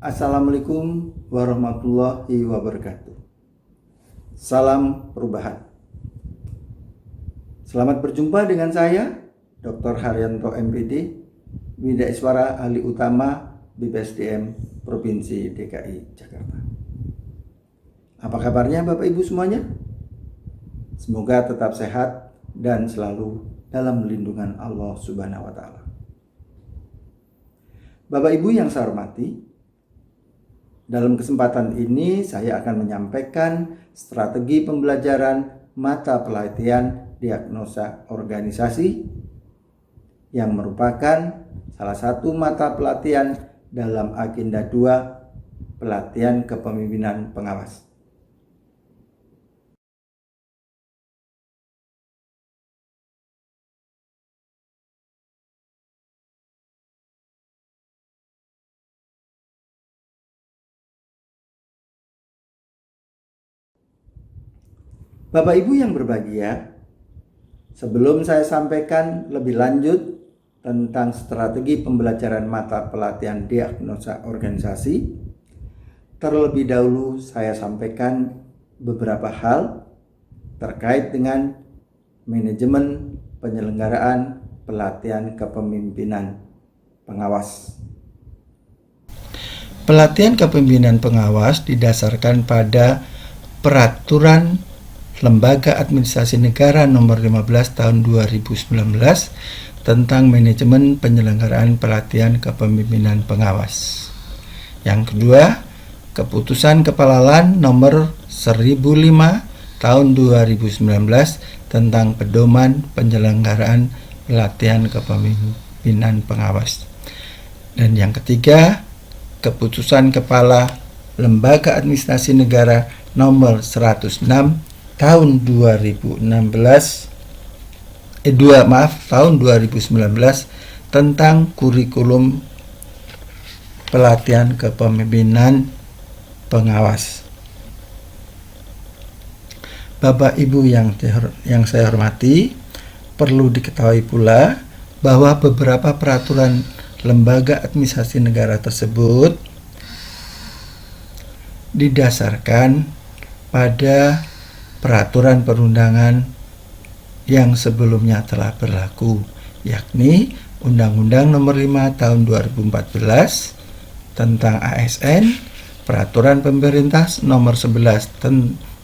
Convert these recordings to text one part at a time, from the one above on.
Assalamualaikum warahmatullahi wabarakatuh. Salam perubahan. Selamat berjumpa dengan saya, Dr. Haryanto MPD, Widaiswara Ahli Utama BPSDM Provinsi DKI Jakarta. Apa kabarnya Bapak Ibu semuanya? Semoga tetap sehat dan selalu dalam lindungan Allah Subhanahu wa Ta'ala. Bapak Ibu yang saya hormati, dalam kesempatan ini saya akan menyampaikan strategi pembelajaran mata pelatihan diagnosa organisasi yang merupakan salah satu mata pelatihan dalam agenda 2 pelatihan kepemimpinan pengawas. Bapak Ibu yang berbahagia, sebelum saya sampaikan lebih lanjut tentang strategi pembelajaran mata pelatihan diagnosa organisasi, terlebih dahulu saya sampaikan beberapa hal terkait dengan manajemen penyelenggaraan pelatihan kepemimpinan pengawas. Pelatihan kepemimpinan pengawas didasarkan pada Peraturan Lembaga Administrasi Negara Nomor 15 Tahun 2019 tentang manajemen penyelenggaraan pelatihan kepemimpinan pengawas. Yang kedua, Keputusan Kepala LAN Nomor 1005 Tahun 2019 tentang pedoman penyelenggaraan pelatihan kepemimpinan pengawas. Dan yang ketiga, Keputusan Kepala Lembaga Administrasi Negara Nomor 106 tahun 2019 tahun 2019 tentang kurikulum pelatihan kepemimpinan pengawas. Bapak Ibu yang saya hormati, perlu diketahui pula bahwa beberapa peraturan lembaga administrasi negara tersebut didasarkan pada peraturan perundangan yang sebelumnya telah berlaku, yakni Undang-Undang Nomor 5 Tahun 2014 tentang ASN, Peraturan Pemerintah Nomor 11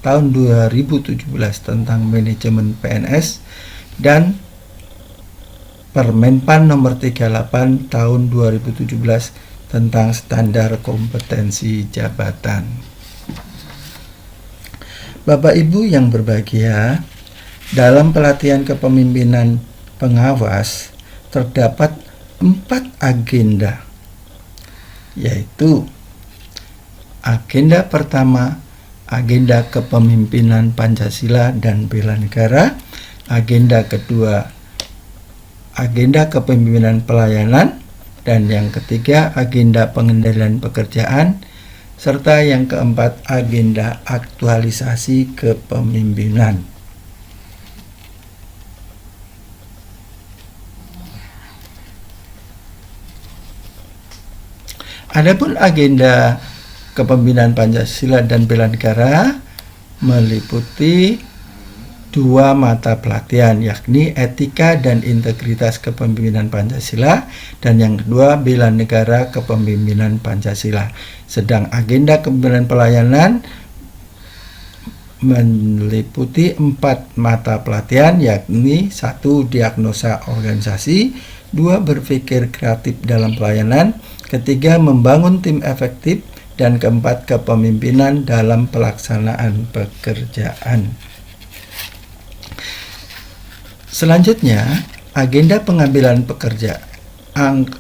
Tahun 2017 tentang manajemen PNS, dan Permenpan Nomor 38 Tahun 2017 tentang standar kompetensi jabatan. Bapak Ibu yang berbahagia, dalam pelatihan kepemimpinan pengawas terdapat 4 agenda, yaitu agenda pertama, agenda kepemimpinan Pancasila dan bela negara; agenda kedua, agenda kepemimpinan pelayanan; dan yang ketiga, agenda pengendalian pekerjaan; serta yang keempat, agenda aktualisasi kepemimpinan. Adapun agenda kepemimpinan Pancasila dan bela negara meliputi 2 mata pelatihan, yakni etika dan integritas kepemimpinan Pancasila, dan yang kedua bela negara kepemimpinan Pancasila. Sedang agenda kepemimpinan pelayanan meliputi 4 mata pelatihan, yakni 1. Diagnosa organisasi, 2. Berpikir kreatif dalam pelayanan, ketiga membangun tim efektif, dan keempat kepemimpinan dalam pelaksanaan pekerjaan. Selanjutnya, agenda pengambilan pekerja.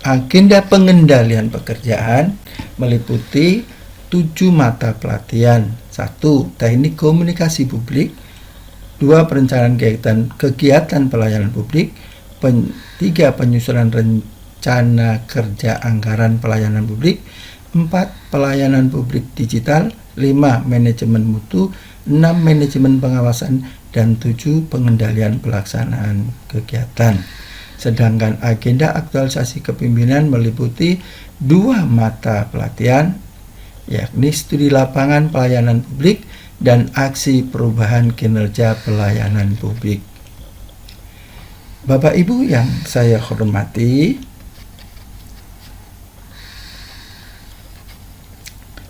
Agenda pengendalian pekerjaan meliputi 7 mata pelatihan. 1. Teknik komunikasi publik, 2. Perencanaan kegiatan pelayanan publik, 3. Penyusunan rencana kerja anggaran pelayanan publik, 4. Pelayanan publik digital, 5. Manajemen mutu, 6. Manajemen pengawasan, dan 7. Pengendalian pelaksanaan kegiatan. Sedangkan agenda aktualisasi kepemimpinan meliputi 2 mata pelatihan, yakni studi lapangan pelayanan publik dan aksi perubahan kinerja pelayanan publik. Bapak Ibu yang saya hormati,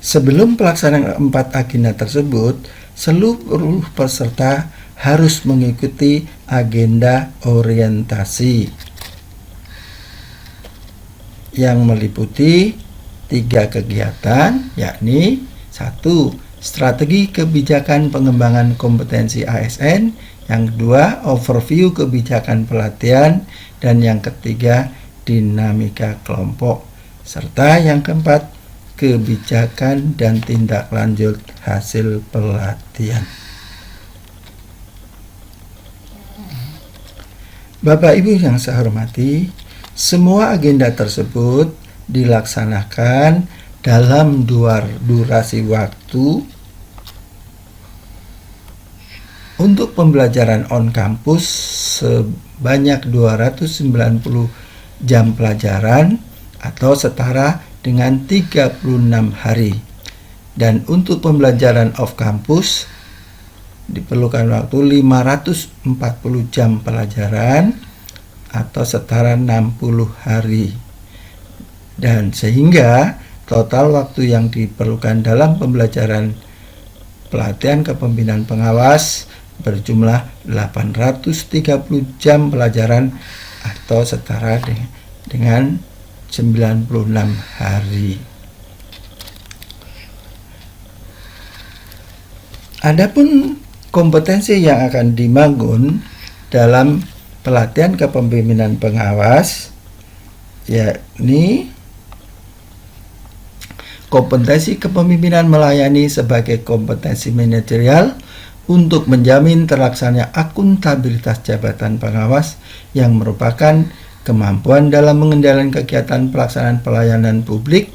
sebelum pelaksanaan 4 agenda tersebut, seluruh peserta harus mengikuti agenda orientasi yang meliputi 3 kegiatan, yakni 1. Strategi kebijakan pengembangan kompetensi ASN, yang kedua overview kebijakan pelatihan, dan yang ketiga dinamika kelompok, serta yang keempat kebijakan dan tindak lanjut hasil pelatihan. Bapak Ibu yang saya hormati, semua agenda tersebut dilaksanakan dalam durasi waktu untuk pembelajaran on campus sebanyak 290 jam pelajaran atau setara dengan 36 hari. Dan untuk pembelajaran off campus diperlukan waktu 540 jam pelajaran atau setara 60 hari. Dan sehingga total waktu yang diperlukan dalam pembelajaran pelatihan kepemimpinan pengawas berjumlah 830 jam pelajaran atau setara dengan 96 hari. Adapun kompetensi yang akan dibangun dalam pelatihan kepemimpinan pengawas, yakni kompetensi kepemimpinan melayani sebagai kompetensi manajerial untuk menjamin terlaksananya akuntabilitas jabatan pengawas yang merupakan kemampuan dalam mengendalikan kegiatan pelaksanaan pelayanan publik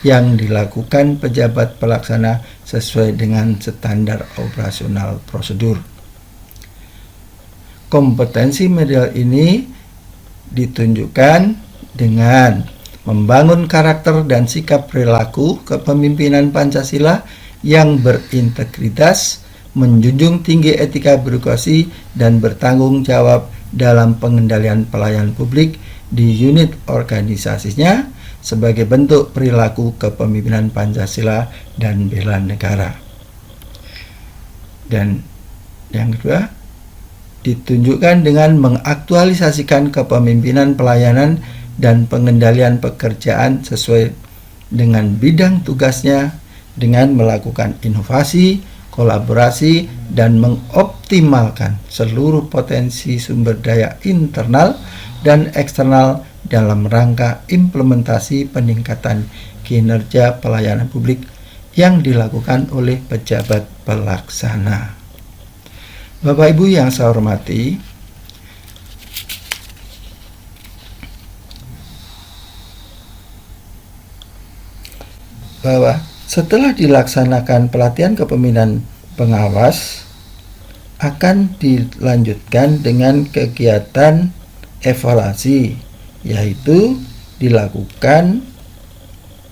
yang dilakukan pejabat pelaksana sesuai dengan standar operasional prosedur. Kompetensi medial ini ditunjukkan dengan membangun karakter dan sikap perilaku kepemimpinan Pancasila yang berintegritas, menjunjung tinggi etika birokrasi, dan bertanggung jawab dalam pengendalian pelayanan publik di unit organisasinya sebagai bentuk perilaku kepemimpinan Pancasila dan bela negara. Dan yang kedua, ditunjukkan dengan mengaktualisasikan kepemimpinan pelayanan dan pengendalian pekerjaan sesuai dengan bidang tugasnya dengan melakukan inovasi, kolaborasi, dan mengoptimalkan seluruh potensi sumber daya internal dan eksternal dalam rangka implementasi peningkatan kinerja pelayanan publik yang dilakukan oleh pejabat pelaksana. Bapak Ibu yang saya hormati, bahwa setelah dilaksanakan pelatihan kepemimpinan pengawas akan dilanjutkan dengan kegiatan evaluasi, yaitu dilakukan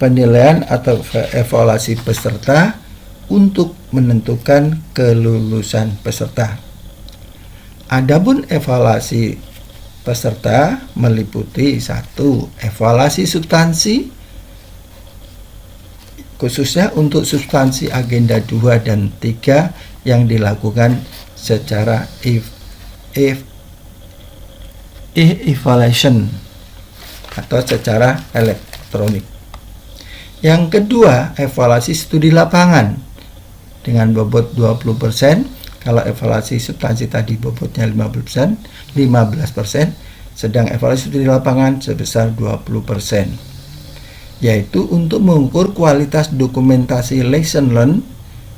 penilaian atau evaluasi peserta untuk menentukan kelulusan peserta. Adapun evaluasi peserta meliputi 1. Evaluasi substansi, khususnya untuk substansi agenda 2 dan 3 yang dilakukan secara evaluation atau secara elektronik. Yang kedua, evaluasi studi lapangan dengan bobot 20%. Kalau evaluasi substansi tadi bobotnya 15%, sedang evaluasi studi lapangan sebesar 20%, yaitu untuk mengukur kualitas dokumentasi lesson learned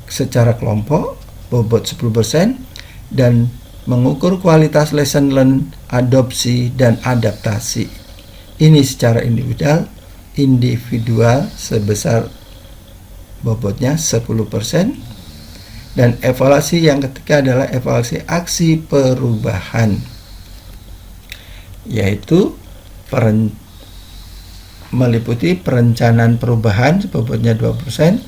secara kelompok bobot 10% dan mengukur kualitas lesson learned adopsi dan adaptasi ini secara individual sebesar bobotnya 10%. Dan evaluasi yang ketiga adalah evaluasi aksi perubahan, yaitu meliputi perencanaan perubahan bobotnya 20%,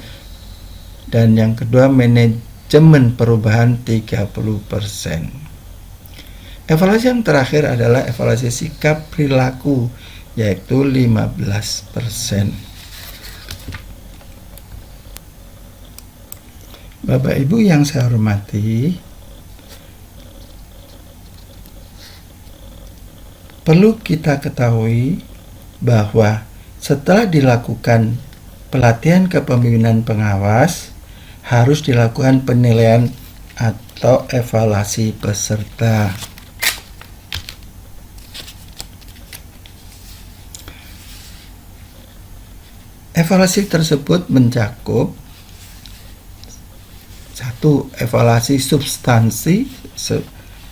dan yang kedua manajemen perubahan 30%. Evaluasi yang terakhir adalah evaluasi sikap perilaku, yaitu 15%. Bapak Ibu yang saya hormati, perlu kita ketahui bahwa setelah dilakukan pelatihan kepemimpinan pengawas, harus dilakukan penilaian atau evaluasi peserta. Evaluasi tersebut mencakup 1. Evaluasi substansi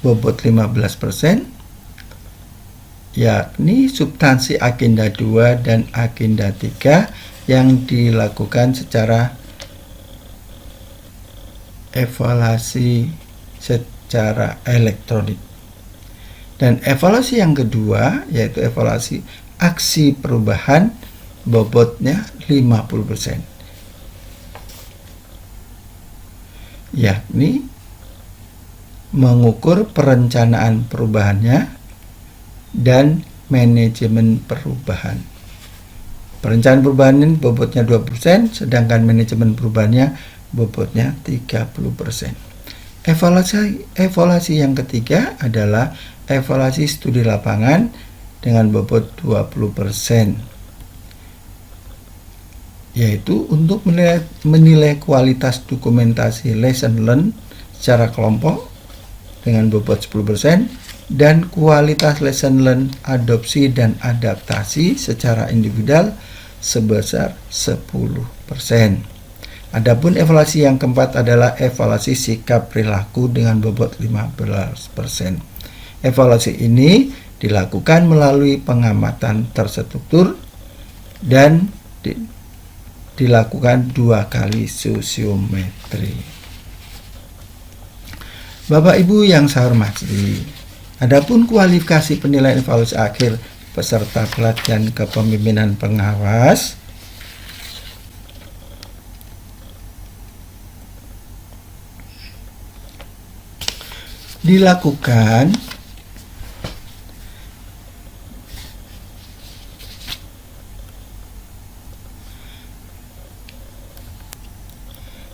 bobot 15%, yakni substansi agenda 2 dan agenda 3 yang dilakukan secara evaluasi secara elektronik. Dan evaluasi yang kedua yaitu evaluasi aksi perubahan, bobotnya 50%, yakni mengukur perencanaan perubahannya dan manajemen perubahan. Perencanaan perubahan ini bobotnya 2%, sedangkan manajemen perubahannya bobotnya 30%. Evaluasi yang ketiga adalah evaluasi studi lapangan dengan bobot 20%, yaitu untuk menilai kualitas dokumentasi lesson learn secara kelompok dengan bobot 10% dan kualitas lesson learn adopsi dan adaptasi secara individual sebesar 10%. Adapun evaluasi yang keempat adalah evaluasi sikap perilaku dengan bobot 15%. Evaluasi ini dilakukan melalui pengamatan terstruktur dan dilakukan 2 kali sosiometri. Bapak Ibu yang saya hormati, adapun kualifikasi penilaian evaluasi akhir peserta pelatihan kepemimpinan pengawas dilakukan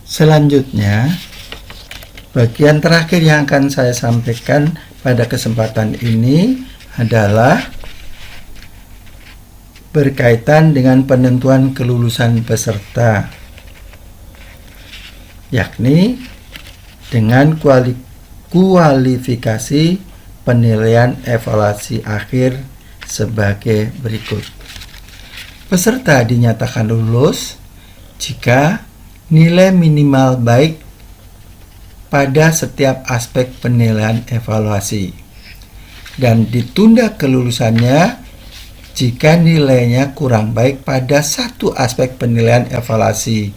selanjutnya. Bagian terakhir yang akan saya sampaikan pada kesempatan ini adalah berkaitan dengan penentuan kelulusan peserta, yakni dengan kualifikasi penilaian evaluasi akhir sebagai berikut. Peserta dinyatakan lulus jika nilai minimal baik pada setiap aspek penilaian evaluasi, dan ditunda kelulusannya jika nilainya kurang baik pada satu aspek penilaian evaluasi,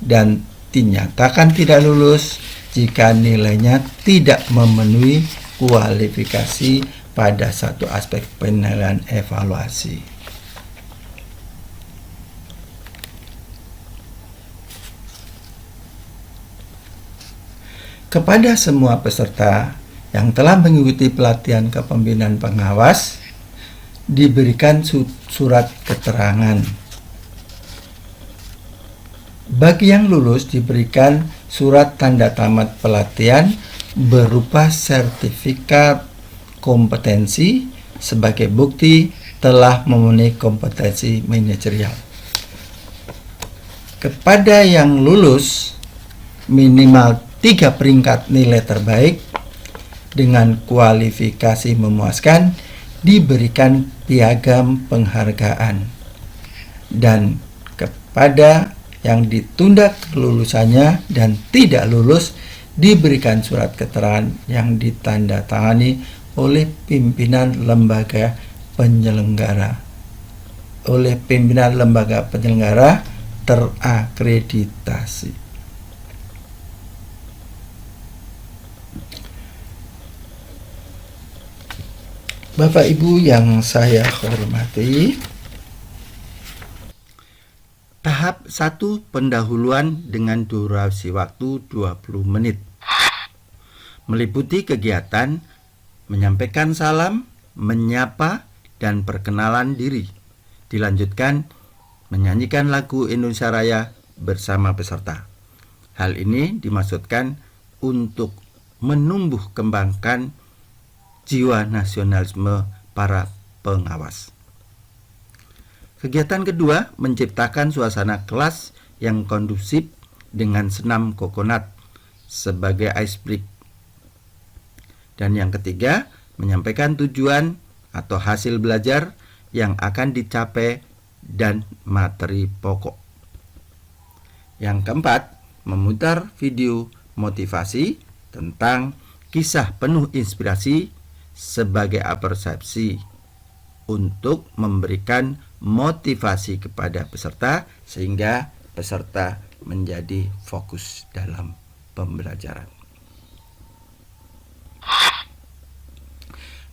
dan dinyatakan tidak lulus jika nilainya tidak memenuhi kualifikasi pada satu aspek penilaian evaluasi. Kepada semua peserta yang telah mengikuti pelatihan kepemimpinan pengawas, diberikan surat keterangan. Bagi yang lulus diberikan surat tanda tamat pelatihan berupa sertifikat kompetensi sebagai bukti telah memenuhi kompetensi manajerial. Kepada yang lulus minimal 3 peringkat nilai terbaik dengan kualifikasi memuaskan diberikan piagam penghargaan, dan kepada yang ditunda kelulusannya dan tidak lulus diberikan surat keterangan yang ditandatangani oleh pimpinan lembaga penyelenggara terakreditasi. Bapak Ibu yang saya hormati, tahap 1. Pendahuluan dengan durasi waktu 20 menit. Meliputi kegiatan menyampaikan salam, menyapa, dan perkenalan diri. Dilanjutkan menyanyikan lagu Indonesia Raya bersama peserta. Hal ini dimaksudkan untuk menumbuh kembangkan jiwa nasionalisme para pengawas. Kegiatan kedua, menciptakan suasana kelas yang kondusif dengan senam kokonat sebagai ice break. Dan yang ketiga, menyampaikan tujuan atau hasil belajar yang akan dicapai dan materi pokok. Yang keempat, memutar video motivasi tentang kisah penuh inspirasi sebagai persepsi untuk memberikan motivasi kepada peserta sehingga peserta menjadi fokus dalam pembelajaran.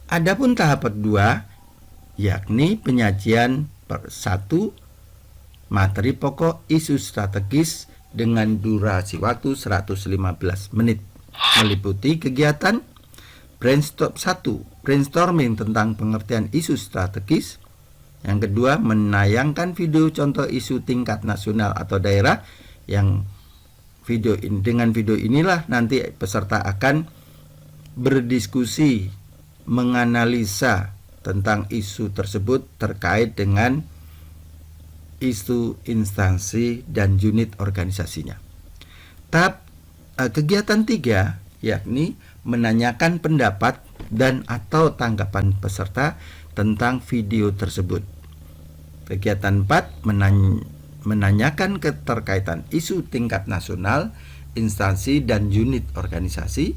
Adapun tahap kedua, yakni penyajian 1 materi pokok isu strategis dengan durasi waktu 115 menit. Meliputi kegiatan brainstorming tentang pengertian isu strategis. Yang kedua, menayangkan video contoh isu tingkat nasional atau daerah yang dengan video inilah nanti peserta akan berdiskusi menganalisa tentang isu tersebut terkait dengan isu instansi dan unit organisasinya. Tahap kegiatan 3 yakni menanyakan pendapat dan atau tanggapan peserta tentang video tersebut. Kegiatan 4 menanyakan keterkaitan isu tingkat nasional, instansi dan unit organisasi.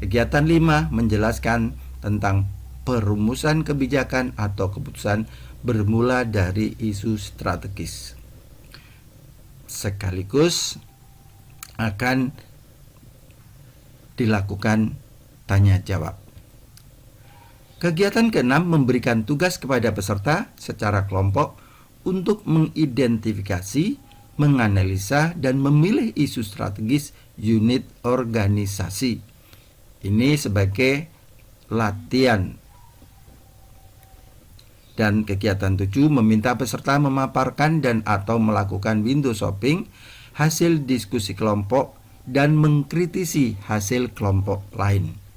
Kegiatan 5 menjelaskan tentang perumusan kebijakan atau keputusan bermula dari isu strategis. Sekaligus akan dilakukan tanya jawab. Kegiatan ke-6 memberikan tugas kepada peserta secara kelompok untuk mengidentifikasi, menganalisa, dan memilih isu strategis unit organisasi. Ini sebagai latihan. Dan kegiatan 7 meminta peserta memaparkan dan atau melakukan window shopping hasil diskusi kelompok dan mengkritisi hasil kelompok lain.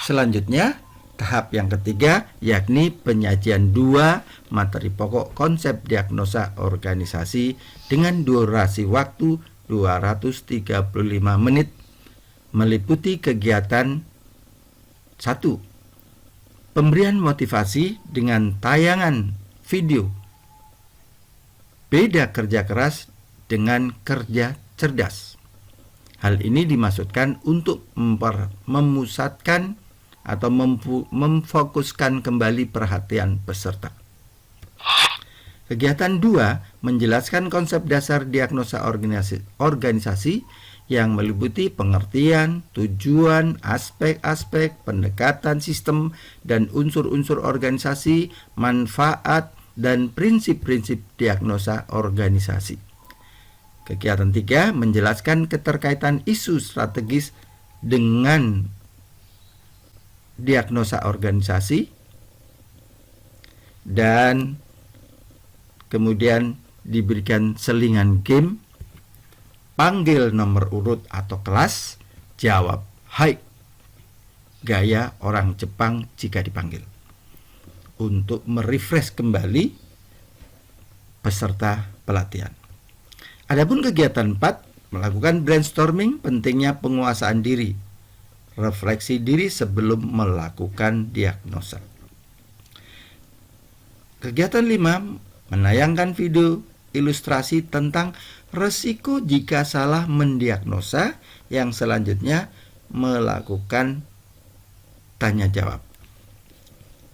Selanjutnya, tahap yang ketiga yakni penyajian 2 materi pokok konsep diagnosa organisasi dengan durasi waktu 235 menit. Meliputi kegiatan 1. Pemberian motivasi dengan tayangan video. Beda kerja keras dengan kerja cerdas. Hal ini dimaksudkan untuk memusatkan atau memfokuskan kembali perhatian peserta. Kegiatan 2 menjelaskan konsep dasar diagnosa organisasi yang meliputi pengertian, tujuan, aspek-aspek, pendekatan sistem dan unsur-unsur organisasi, manfaat, dan prinsip-prinsip diagnosa organisasi. Kegiatan 3 menjelaskan keterkaitan isu strategis dengan diagnosa organisasi dan kemudian diberikan selingan game, panggil nomor urut atau kelas, jawab hai, gaya orang Jepang jika dipanggil, untuk merefresh kembali peserta pelatihan. Adapun kegiatan 4 melakukan brainstorming pentingnya penguasaan diri, refleksi diri sebelum melakukan diagnosa. Kegiatan 5 menayangkan video ilustrasi tentang resiko jika salah mendiagnosa, yang selanjutnya melakukan tanya jawab.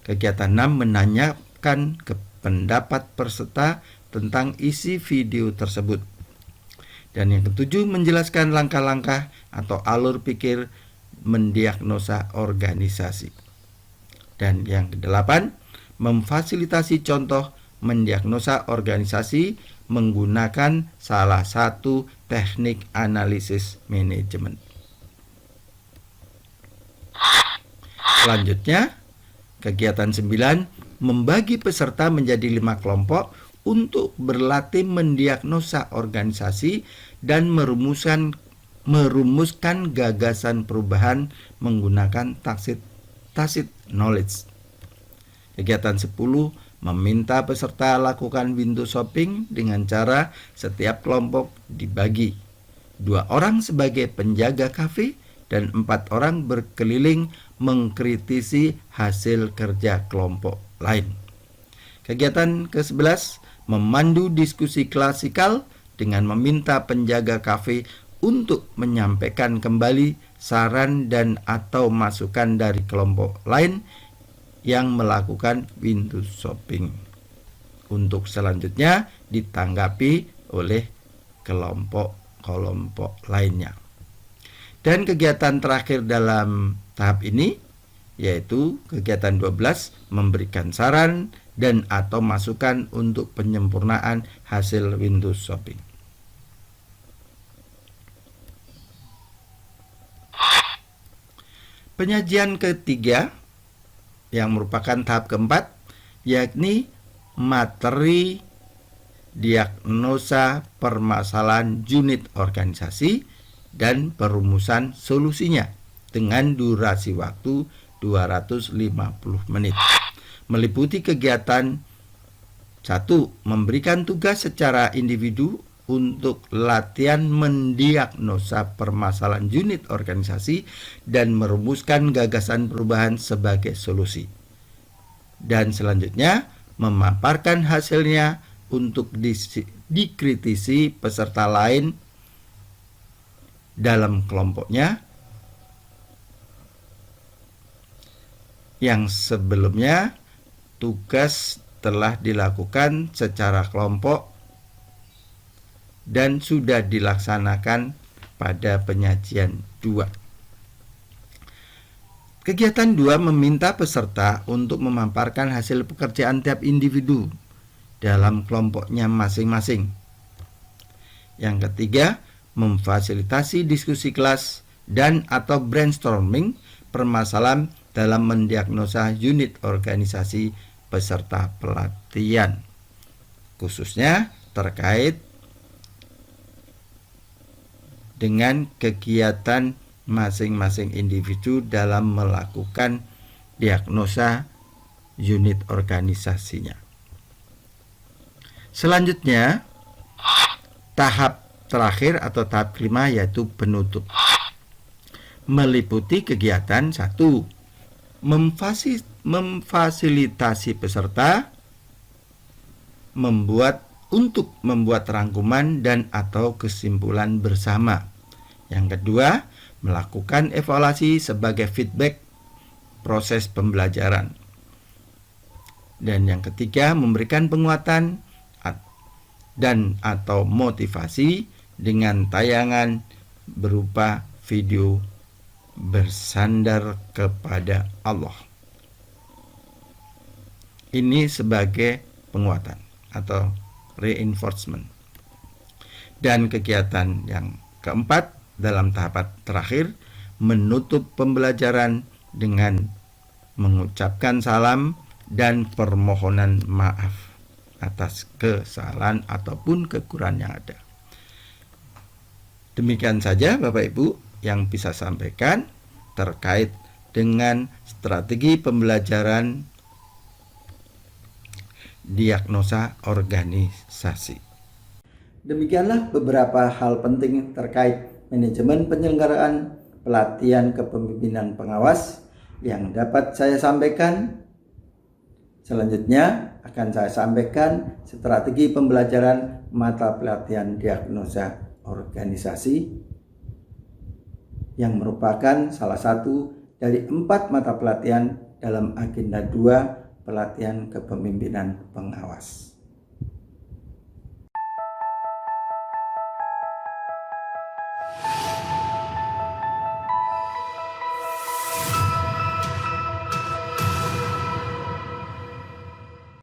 Kegiatan 6 menanyakan pendapat peserta tentang isi video tersebut. Dan yang ketujuh menjelaskan langkah-langkah atau alur pikir mendiagnosa organisasi. Dan yang kedelapan memfasilitasi contoh mendiagnosa organisasi menggunakan salah satu teknik analisis manajemen. Selanjutnya, kegiatan 9 membagi peserta menjadi 5 kelompok untuk berlatih mendiagnosa organisasi dan merumuskan gagasan perubahan menggunakan tacit knowledge. Kegiatan 10 meminta peserta lakukan window shopping dengan cara setiap kelompok dibagi 2 orang sebagai penjaga kafe dan 4 orang berkeliling mengkritisi hasil kerja kelompok lain. Kegiatan ke-11 memandu diskusi klasikal dengan meminta penjaga kafe untuk menyampaikan kembali saran dan atau masukan dari kelompok lain yang melakukan window shopping untuk selanjutnya ditanggapi oleh kelompok lainnya. Dan kegiatan terakhir dalam tahap ini yaitu kegiatan 12 memberikan saran dan atau masukan untuk penyempurnaan hasil window shopping. Penyajian ketiga yang merupakan tahap keempat yakni materi diagnosa permasalahan unit organisasi dan perumusan solusinya dengan durasi waktu 250 menit. Meliputi kegiatan 1. Memberikan tugas secara individu untuk latihan mendiagnosa permasalahan unit organisasi dan merumuskan gagasan perubahan sebagai solusi. Dan selanjutnya memaparkan hasilnya untuk dikritisi peserta lain dalam kelompoknya yang sebelumnya tugas telah dilakukan secara kelompok dan sudah dilaksanakan pada penyajian 2. Kegiatan 2 meminta peserta untuk memaparkan hasil pekerjaan tiap individu dalam kelompoknya masing-masing. Yang ketiga, memfasilitasi diskusi kelas dan atau brainstorming permasalahan dalam mendiagnosa unit organisasi peserta pelatihan, khususnya terkait dengan kegiatan masing-masing individu dalam melakukan diagnosa unit organisasinya. Selanjutnya, tahap terakhir atau tahap kelima yaitu penutup. Meliputi kegiatan 1. Memfasilitasi peserta membuat rangkuman dan atau kesimpulan bersama. Yang kedua, melakukan evaluasi sebagai feedback proses pembelajaran. Dan yang ketiga, memberikan penguatan dan atau motivasi dengan tayangan berupa video bersandar kepada Allah. Ini sebagai penguatan atau reinforcement. Dan kegiatan yang keempat dalam tahap terakhir menutup pembelajaran dengan mengucapkan salam dan permohonan maaf atas kesalahan ataupun kekurangan yang ada. Demikian saja Bapak Ibu yang bisa sampaikan terkait dengan strategi pembelajaran diagnosa organisasi. Demikianlah beberapa hal penting terkait manajemen penyelenggaraan pelatihan kepemimpinan pengawas yang dapat saya sampaikan. Selanjutnya akan saya sampaikan strategi pembelajaran mata pelatihan diagnosa organisasi yang merupakan salah satu dari 4 mata pelatihan dalam agenda 2 pelatihan kepemimpinan pengawas.